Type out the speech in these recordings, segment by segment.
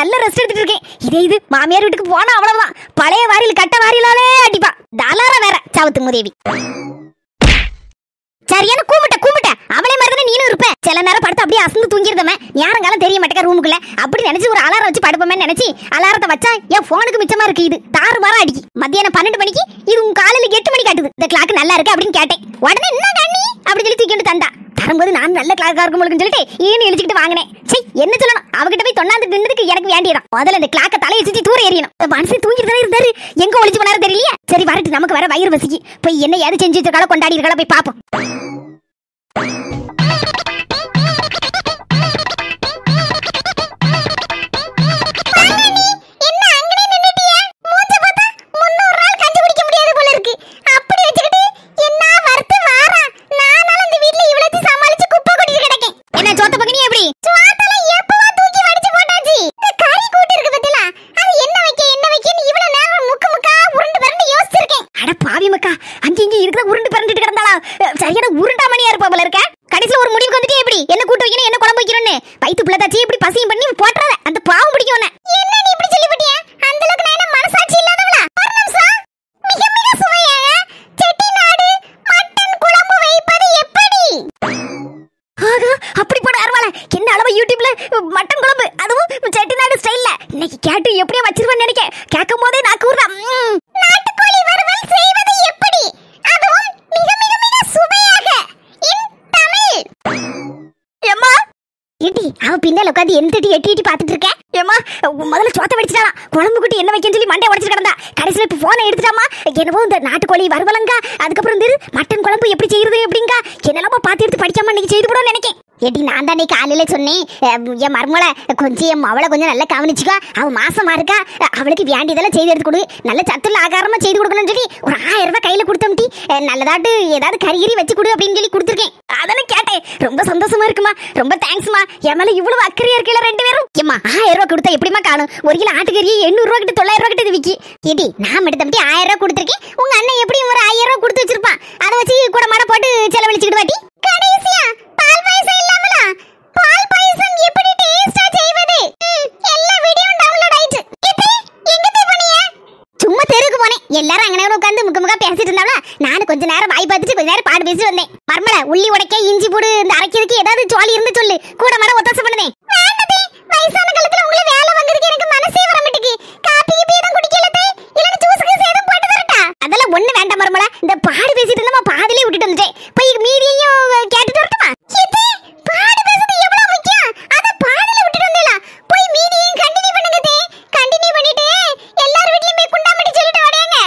நல்ல ரெஸ்ட் எடுத்துட்டு இருக்கேன். இது மாமியார் வீட்டுக்கு போனா அவ்வளவுதான், பழைய வாரியில் கட்ட வாரியிலாலே அடிப்பா. தலாரா வேற சாவுத்து முதேவி. சரியான கூமிட்ட அவளே மாதிரி நீனும் இருப்ப. சில நேரம் படுத்து அப்படியே அசந்து தூங்கிருந்தமே, யாருங்காலும் தெரிய மாட்டேங்க ரூமுக்குள்ள. அப்படி நினைச்சு ஒரு அலாரம் வச்சு படுப்போமே நினைச்சு அலாரத்தை வச்சா என் போனுக்கு மிச்சமா இருக்கு. இது தாறுமாறா அடிக்கி. மத்தியானம் 12 மணிக்கு, இது உன் காலையில 8 மணிக்கு காட்டுது. இந்த கிளாக் நல்லா இருக்கு அப்படின்னு கேட்டேன். உடனே என்ன கண்ணி அப்படின்னு சொல்லி தூக்கிட்டு தந்தா. தரும்போது நான் நல்ல கிளாக்கா இருக்கும் சொல்லிட்டு ஏன்னு எழுச்சிக்கிட்டு வாங்கினேன். சரி என்ன சொல்லணும், அவகிட்ட போய் தொண்ணாந்து நின்றதுக்கு எனக்கு வேண்டியதான். முதல்ல இந்த கிளாக்க தலையை சுத்தி தூர எறியணும். மனசு தூங்கிட்டு தானே இருந்தாரு, எங்க ஒளிச்சு போனாரு தெரியலையே. சரி வரட்டு, நமக்கு வர வயிறு வசிக்கு. போய் என்ன ஏது செஞ்சு வச்சிருக்காளோ கொண்டாடி இருக்காளோ போய் பாப்போம். சரியான உருண்டா மணியா இருப்பா போல இருக்க. கடைசில ஒரு முடிவுக்கு வந்துட்டே எப்படி என்ன கூட்டு வைக்கணும் என்ன குழம்பு வைக்கணும்னு வயித்து பிள்ளைதாச்சி இப்படி பசியும் பண்ணி போட்றாத. அந்த பாவம் பிடிக்கும் உன்னை. என்ன நீ இப்படி சொல்லிவிட்டிய? அந்த அளவுக்கு நான் என்ன மனசாட்சி இல்லாதவளா? ஒரு நிமிஷம். மிக மிக சுவையாக செட்டிநாடு மட்டன் குழம்பு வைப்பது எப்படி? ஆகா அப்படி போட அருவாள. என்ன அளவு யூடியூப்ல மட்டன் குழம்பு, அதுவும் செட்டிநாடு ஸ்டைல்ல. இன்னைக்கு கேட்டு எப்படியே வச்சிருவேன்னு நினைக்க. கேட்கும் போதே நாக்கு ஊறுதா. நாட்டுக்கோழி வறுவல் செய்வது எப்படி? அதுவும் மிக மிக மிக சுவையாக இன் தமிழ். ஏம்மா ஏடி அவ பின்னால உட்கார்ந்து எட்டி பார்த்துட்டு இருக்க. ஏம்மா முதல்ல சோத்த வடிச்சிட்டாலாம். குழம்பு குட்டி என்ன வைக்கன்னு சொல்லி மண்டைய உடைச்சிட்டு கிடந்தா. கடைசில இப்ப போனை எடுத்துட்டாமா. என்னவோ இந்த நாட்டுக்கோழி வறுவலங்கா, அதுக்கப்புறம் இந்த மட்டன் குழம்பு எப்படி செய்யறது எப்படிங்கா என்னெல்லாமோ பார்த்து எடுத்து படிக்காம இன்னைக்கு செய்து போட நினைக்கேன். ஏடி நான் தான் காலையில சொன்னேன், என் மருமலை கொஞ்சம் என் அவளை கொஞ்சம் நல்லா கவனிச்சுக்கோ, அவ மாசமா இருக்கா, அவளுக்கு வேண்டியதெல்லாம் செய்து எடுத்து கொடு, நல்ல சத்துள்ள ஆகாரமா செய்து கொடுக்கணும்னு சொல்லி ஒரு 1000 ரூபாய் கையில கொடுத்தோம்டி. நல்லதாட்டு ஏதாவது கறிகறி வச்சு கொடு அப்படின்னு சொல்லி கொடுத்துருக்கேன். அதானே கேட்டேன். ரொம்ப சந்தோஷமா இருக்குமா, ரொம்ப தேங்க்ஸ்மா. என் மேல இவ்வளவு அக்கறையா இருக்கல ரெண்டு பேரும். ஏமா 1000 ரூபாய் கொடுத்தா எப்படிமா காணும்? ஒரு கிலோ ஆட்டுக்கறியை 800 ரூபாய் கிட்ட 900 ரூபாய் கிட்ட இது விக்கி. ஏடி நான் எடுத்தம்பட்டி 1000 ரூபாய் கொடுத்துருக்கேன். உங்க அண்ணன் எப்படியும் ஒரு 1000 ரூபாய் கொடுத்து வச்சிருப்பான். அதை வச்சு கூட மாட போட்டு செலவழிச்சுக்கிட்டு வாட்டி. கடைசியா பால் பாயசம் இல்லாமலா? பால் பாயசம் எப்படி டேஸ்டா செய்வது? எல்லா வீடியோவும் டவுன்லோட் ஆயிடுச்சு. எங்க போனியே? சும்மா தெருக்கு போனேன். எல்லாரும் அங்கனே உட்கார்ந்து முகமுகா பேசிட்டு இருந்தாங்களா. நான் கொஞ்ச நேரம் வாய் பார்த்துட்டு கொஞ்ச நேரம் பாட்டு பேசிட்டு வந்தேன். மர்மல உள்ளி உடைக்க இஞ்சி போடு இந்த அரைக்கிறதுக்கு ஏதாவது ஜோலி இருந்து சொல்லு, கூட மாட ஒத்தாசை பண்ணுதே. வேண்டதே, வயசான காலத்துல உங்களை வேலை வாங்குறதுக்கு எனக்கு மனசே வர மாட்டேங்குது. காப்பிக்கு பீடம் குடிக்கலதே, இல்ல ஜூஸ்க்கு சேதம் போட்டு தரட்டா? அதெல்லாம் ஒண்ணு வேண்டாம் மர்மல. இந்த பாடு பேசிட்டு இருந்தமா பாதிலே விட்டுட்டு வந்துட்டேன். போய் மீதியையும் கேட்டுட்டு வரட்டுமா? பாடு பேசுறது எவ்வளவு முக்கியம், அத பாதில விட்டுட்டு வந்தேலாம். போய் மீதியையும் கண்டினியூ பண்ணுங்க தே. கண்டினியூ பண்ணிட்டு எல்லார் வீட்லயும் போய் குண்டாமட்டி சொல்லிட்டு வாடேங்க.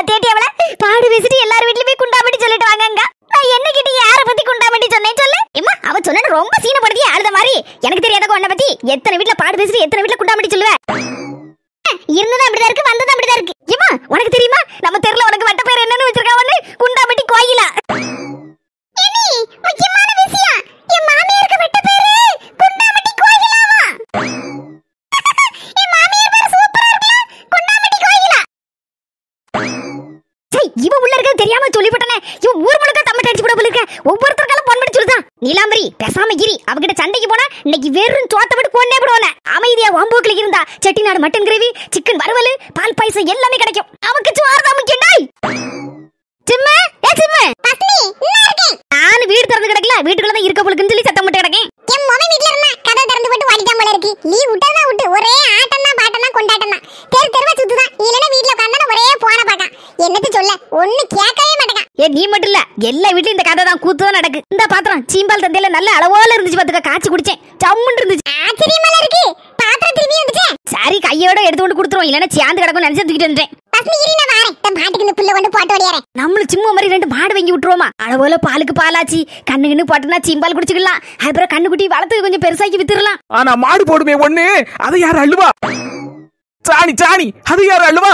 தேடி அவள பாடு பேசிட்டு எல்லார் வீட்லயும் போய் குண்டாமட்டி சொல்லிட்டு வாங்கங்க. நான் என்ன கிட்ட யார பத்தி குண்டாமட்டி சொன்னேன் சொல்லு. அம்மா அவ சொன்னா ரொம்ப சீனப்படுத்தி ஆளுத மாதிரி. எனக்கு தெரியாத உன்னை பத்தி எத்தனை வீட்ல பாடு பேசிட்டு எத்தனை வீட்ல குண்டாமட்டி சொல்லுவ? இருந்தது அப்படிதான் இருக்கு, வந்தது அப்படிதான் இருக்கு. ஏமா உனக்கு தெரியுமா நம்ம தெருல உனக்கு வட்ட பேர் என்னன்னு வச்சிருக்காவன்னு? குண்டாமட்டி கோயிலா. ஏனி முக்கியமான விஷயம், என் மாமியாருக்கு வட்ட பேரு குண்டாமட்டி கோயிலாவா? என் மாமியார் பேர் சூப்பரா இருக்குல, குண்டாமட்டி கோயிலா. சை இவ உள்ள இருக்க தெரியாம சொல்லிவிட்டனே. இவ ஊர் முழுக்க தம்மட்ட அடிச்சு போட போல இருக்க. ஒவ்வொருத்தருக்கால போன் பண்ணி சொல்லுதா. நீலாம்பரி பேசாம இரி. அவகிட்ட சண்டைக்கு போனா இன்னைக்கு வெறும் சோத்த விட்டு கொண்டே போடுவானே. அமைதியா வாம்போக்குல இருந்தா செட்டிநாடு மட்டன் கிரேவி, சிக்கன் வறுவல், பால் பாயசம் எல்லாமே கிடைக்கும். அவக்கு சோறு தான் முக்கியம். டேய் சிம்மே, ஏ சிம்மே பத்னி என்ன இருக்கே? நான் வீடு திறந்து கிடக்கல, வீட்டுக்குள்ள தான் இருக்க போலுக்குன்னு சொல்லி சத்தம் போட்டு கிடக்கேன். என் மொபைல் வீட்ல இருந்தா கதவை திறந்து போட்டு ஓடிட்டான் போல இருக்கு. நீ விட்டதா விட்டு ஒரே ஆட்டம் தான் பாட்டம் தான் கொண்டாட்டம் தான். தெருவா சுத்துதான். இல்லனா வீட்ல உட்கார்ந்தா ஒரே போன பாக்கான். என்னது சொல்ல ஒண்ணு கேட்கவே மாட்டேங்க. ஏ நீ மட்டும் இல்ல, எல்லா வீட்லயும் இந்த கதை தான் கூத்து தான் நடக்கு. இந்த பாத்திரம் சீம்பால் தந்தையில நல்ல அளவோல இருந்துச்சு பாத்துக்க. காய்ச்சி குடிச்சேன், ஜம்முன்னு இருந்துச்சு. ஆச்சரியமா இருக்கு. பாத்திரம் திரும்பி வந்துச்சு. சரி கையோட எடுத்து கொண்டு கொடுத்துருவோம், இல்லனா சேர்ந்து கிடக்கும் நினைச்சு தூக்கிட்டு வந்துட்டேன். பஸ்மி இரி நான் வரேன். இந்த மாட்டுக்கு இந்த புல்ல கொண்டு போட்டு ஓடியறேன். நம்மள சிம்மு மாதிரி 2 மாடு வாங்கி விட்டுருவோமா? அளவோல பாலுக்கு பாலாச்சி, கண்ணுன்னு போட்டுனா சீம்பால் குடிச்சுக்கலாம். அப்புறம் கண்ணுக்குட்டி வளர்த்து கொஞ்சம் பெருசாக்கி வித்துறலாம். ஆனா மாடு போடுமே ஒண்ணு, அது யாரு அழுவா? சாணி சாணி அது யாரு அழுவா?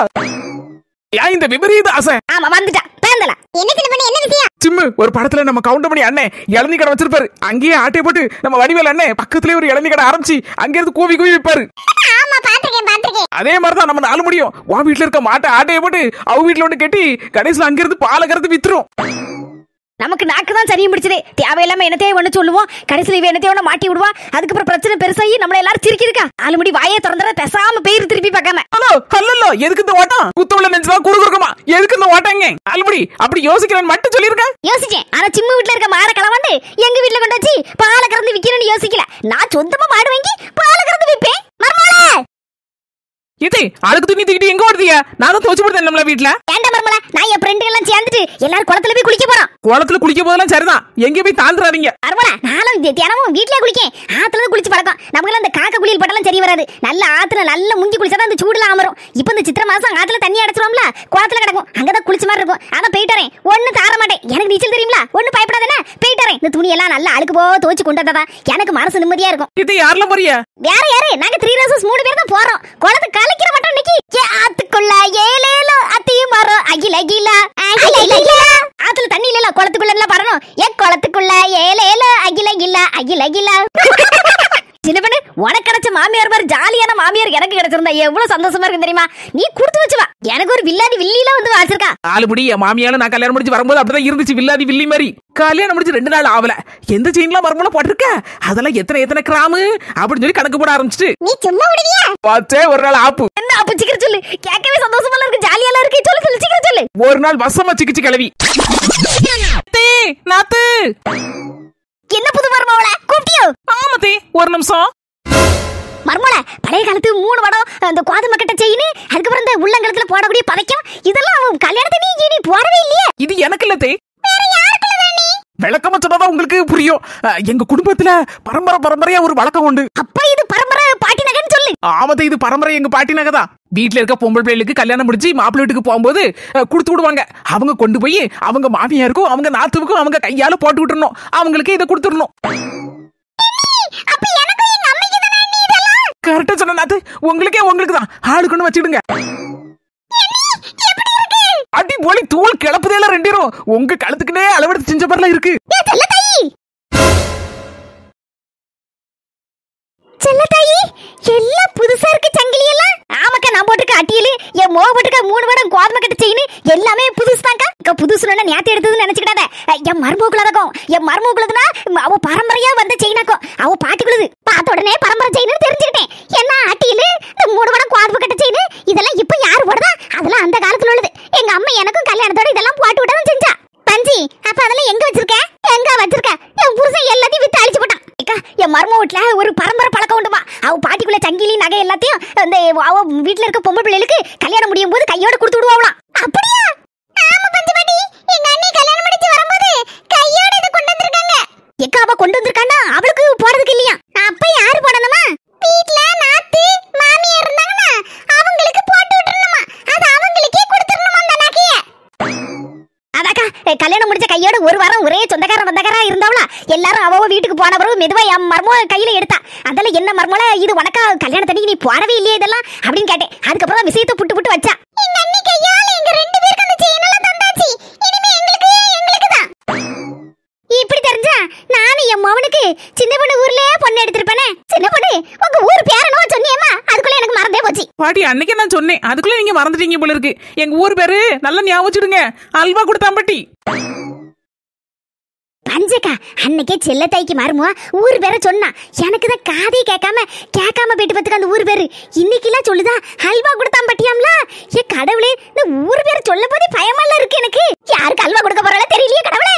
ஏன் இந்த விபரீத ஆசை? ஆமா வந்துட்டா பேந்தல. என்ன சின்ன பண்ணி என்ன விஷயம்? சிம்மு ஒரு படத்துல நம்ம கவுண்டமணி அண்ணன் இளநீ கடை வச்சிருப்பாரு. அங்கேயே ஆட்டை போட்டு நம்ம வடிவேல் அண்ணன் பக்கத்துலயே ஒரு இளநீ கடை ஆரம்பிச்சு அங்க இருந்து கூவி கூவி விற்பாரு. ஆமா பாத்துக்கேன். அதே மாதிரிதான் நம்ம 4 முடியும். உன் வீட்டுல இருக்க மாட்டை ஆட்டையை போட்டு அவ வீட்டுல ஒண்ணு கட்டி கடைசியில அங்கிருந்து பாலை கறந்து வித்துரும். நமக்கு நாக்கு தான் சரியும் பிடிச்சது. தேவையில்லாம என்னத்தையே ஒண்ணு சொல்லுவோம், கடைசியில இவ என்னத்தையே ஒண்ணு மாட்டி விடுவா. அதுக்கப்புறம் பிரச்சனை பெருசாகி நம்மள எல்லாரும் சிரிக்கிருக்கா. ஆளுமுடி வாயை திறந்துற பேசாம பேர் திருப்பி பார்க்காம. ஹலோ ஹலோ, எதுக்கு இந்த ஓட்டம்? குத்தவள நெஞ்சா குடுக்குறமா, எதுக்கு இந்த ஓட்டங்க? ஆளுமுடி அப்படி யோசிக்கிறேன்னு மட்டும் சொல்லிருக்க. யோசிச்சேன், ஆனா சிம்மு வீட்டுல இருக்க மாட கலவாண்டு எங்க வீட்டுல கொண்டு வச்சு பாலை கறந்து விக்கிறேன்னு யோசிக்கல. நான் சொந்தமா மாடு வாங்கி பாலை கறந்து விப்பேன். மர்மோளே இது அழுக்கு துணி தூக்கிட்டு எங்க ஓடுதியா? நான் தான் தோச்சு போடுறேன் நம்மள வீட்டுல. ஏண்டா மர்மோளே, நான் என் ஃப்ரெண்டுங்க எல்லாம் சேர்ந்துட்டு எல்லாரும் குளத்துல போய் குளிக்க போறோம். குளத்துல குளிக்க போதெல்லாம் சரிதான், எங்க போய் தாழ்ந்துறாதீங்க. மர்மோளே, நானும் தினமும் வீட்லயே குளிக்கேன். ஆத்துல தான் குளிச்சு பழக்கம். நமக்கு அந்த காக்க குளியல் பட்டெல்லாம் சரி வராது. நல்ல ஆத்துல நல்ல முங்கி குளிச்சாதான் அந்த சூடுல அமரும். இப்போ இந்த சித்திரை மாசம் ஆத்துல தண்ணி அடைச்சிருவோம்ல, குளத்துல கிடக்கும், அங்கதான் குளிச்ச மாதிரி இருக்கும். ஆனா போயிட்டறேன், ஒண்ணு தார மாட்டேன். எனக்கு நீச்சல் தெரியுங்களா, ஒண்ணு பயப்படாதானே. போயிட்டறேன். இந்த துணி எல்லாம் நல்லா அழுக்கு போ துவச்சு கொண்டு வந்ததா எனக்கு மனசு நிம்மதியா இருக்கும். இது யாருல போறியா? வேற யாரு? நாங்க 3 ரோசஸ் 3 பேர் தான் போறோம். குளத்து கலக்கிற மட்டும் இன்னைக்கு ஆத்துக்குள்ள ஏலேலோ அத்தியும் மரம் அகில அகில அகில. ஆத்துல தண்ணி இல்ல, குளத்துக்குள்ள எல்லாம் பறணும். குளத்துக்குள்ள ஏலேலோ அகில அகில அகில அகில. சின்ன பண்ணு, உனக்கு கிடைச்ச மாமியார் மாதிரி ஜாலியான மாமியார் எனக்கு கிடைச்சிருந்தா எவ்வளவு சந்தோஷமா இருக்கு தெரியுமா? நீ குடுத்து வச்சுவா. எனக்கு ஒரு வில்லாதி வில்லில வந்து வாச்சிருக்கா. ஆளுபடி என் மாமியால நான் கல்யாணம் முடிச்சு வரும்போது அப்படிதான் இருந்துச்சு, வில்லாதி வில்லி மாதிரி. கல்யாணம் முடிச்சு 2 நாள் ஆகல, எந்த செயின்லாம் மரமுல போட்டிருக்க, அதெல்லாம் எத்தனை கிராமு அப்படின்னு சொல்லி கணக்கு போட ஆரம்பிச்சிட்டு. நீ சும்மா விடுவியா? பார்த்தே ஒரு நாள் ஆப்பு. என்ன ஆப்பு? சீக்கிரம் சொல்லு, கேட்கவே சந்தோஷமா இருக்கு, ஜாலியா இருக்கு. சொல்லு சொல்லு, சீக்கிரம் சொல்லு. ஒரு நாள் வசமா சிக்கிச்சு கிளவி. நாத்து என்ன புது மர்மோளே கூப்பிட்டியோ? ஆமத்தே, ஒரு நிமிஷம். மர்மோளே, பழைய காலத்து 3 வடம், அந்த கோதுமை கட்ட செயின், அதுக்கப்புறம் இந்த உள்ளங்கலத்துல போடக்கூடிய பதக்கம், இதெல்லாம் கல்யாணத்தை நீ போடவே இல்லையே. இது எனக்கு இல்ல தே, வேற யாருக்குள்ளதா நீ? விளக்கமா சொன்னாதான் உங்களுக்கு புரியும். எங்க குடும்பத்துல பரம்பரையா ஒரு வழக்கம் உண்டு. அப்ப இது பரம்பரை பாட்டி நகைன்னு சொல்லு. ஆமத்தே, இது பரம்பரை எங்க பாட்டி நகைதான். வீட்டுல இருக்க பொம்பளை பிள்ளைகளுக்கு கல்யாணம் முடிச்சு மாப்பிள்ளை வீட்டுக்கு போகும்போது கொடுத்து விடுவாங்க. அவங்க கொண்டு போய் அவங்க மாமியாருக்கும் அவங்க நாத்துவுக்கும் அவங்க கையால போட்டு விட்டுறணும். அவங்களுக்கு இதை கொடுத்துடணும். அப்ப எனக்கு எங்க அம்மைக்கு தானே நீ இதெல்லாம்? கரெக்டா சொன்ன நாத்து, உங்களுக்கு தான். ஆளுக்குன்னு வச்சிடுங்க. அடி போலி தூள் கிளப்புதேல ரெண்டிரும். உங்க கழுத்துக்குனே அளவெடுத்து செஞ்ச மாதிரிலாம் இருக்கு. செல்லத்தாயி, எல்லாம் புதுசா இருக்கு சங்கிலி எல்லாம். ஆமாக்கா, நான் போட்டுக்க அட்டியலு, என் மோக போட்டுக்க 3 வடம் கோதுமை கட்ட செயின் எல்லாமே புதுசு தான்க்கா. புதுசுன்னு நேத்து எடுத்ததுன்னு நினைச்சுக்கிடாத. என் மருமகுள்ளதாக்கும். என் மருமகுள்ளதுன்னா அவ பரம்பரையா வந்த செயினாக்கும். அவ பாட்டிக்குள்ளது. பார்த்த உடனே பரம்பரை செயின்னு தெரிஞ்சுக்கிட்டேன். என்ன அட்டியலு, இந்த 3 வடம் கோதுமை கட்ட செயின் இதெல்லாம் இப்ப யாரு போடுதா? அதெல்லாம் அந்த காலத்துல உள்ளது. எங்க அம்மா எனக்கும் கல்யாணத்தோட இதெல்லாம் போட்டு விடவும் செஞ்சா. பஞ்சி, அப்ப அதெல்லாம் எங்க வச்சிருக்க? எங்க வச்சிருக்க? என் புருஷன் எல்லாத்தையும் வித்து அழிச்சு போட்டான். என் மர்ம வீட்டுல ஒரு பரம்பரை பழக்கம் உண்டுமா. அவ பாட்டிக்குள்ள சங்கிலி நகை எல்லாத்தையும் அந்த அவ வீட்டுல இருக்க பொம்பளை பிள்ளைகளுக்கு கல்யாணம் முடியும் போது கையோட கொடுத்து விடுவாங்களாம். அப்படியா? ஆமா பஞ்சு பாட்டி, எங்க அண்ணி கல்யாணம் முடிச்சு வரும்போது கையோட இத கொண்டு வந்திருக்காங்க. எக்கா அவ கொண்டு வந்திருக்கானா? அவளுக்கு போறதுக்கு இல்லையா? அப்ப யாரு போடணுமா? வீட்ல நாத்து மாமியார் இருந்தாங்கன்னா அவங்களுக்கு போட்டு விட்டுறணுமா. அது அவங்களுக்கே கொடுத்துறணுமா அந்த நகைய. அதாக்கா, கல்யாணம் முடிச்ச கையோட ஒரு வாரம் ஒரே சொந்தக்காரன் வந்தக்காரா இருந்தாவளா. எல்லாரும் அவ வீட்டுக்கு போன பிறகு மெதுவா என் மர்மோ கையில எடுத்தா. அதெல்லாம் என்ன மர்மோல, இது உனக்கா கல்யாணத்தன்னைக்கு நீ போடவே இல்லையே இதெல்லாம் அப்படின்னு கேட்டேன். அதுக்கப்புறம் விஷயத்தை புட்டு வச்சா. எங்க அண்ணி கையால எங்க 2 பேருக்கு அந்த செயின் எல்லாம் தந்தாச்சு. இனிமே எங்களுக்கு தான். இப்படி தெரிஞ்சா நானும் என் மவனுக்கு சின்ன பொண்ணு ஊர்லயே பொண்ணு எடுத்திருப்பேனே. சின்ன பொண்ணு, உங்க ஊர் பேரனோ சொன்னியம்மா, அதுக்குள்ள எனக்கு மறந்தே போச்சு. பாட்டி, அன்னைக்கு நான் சொன்னேன், அதுக்குள்ள நீங்க மறந்துட்டீங்க போல இருக்கு. எங்க ஊர் பேரு நல்லா ஞாபகம் வச்சுடுங்க, அல்வா கொடுத்தாம்பட்டி. பஞ்சக்கா, அன்னைக்கே செல்லத்தாய்க்கு மாறுமா ஊர் பேரை சொன்னா. எனக்கு தான் காதே கேட்காம போயிட்டு பத்துக்கு அந்த ஊர் பேரு. இன்னைக்கெல்லாம் சொல்லுதா அல்வா கொடுத்தாம்பட்டியாம்ல. ஏ கடவுளே, இந்த ஊர் பேரை சொல்ல போதே பயமால இருக்கு எனக்கு. யாருக்கு அல்வா கொடுக்க போறாளோ தெரியலையே கடவுளே.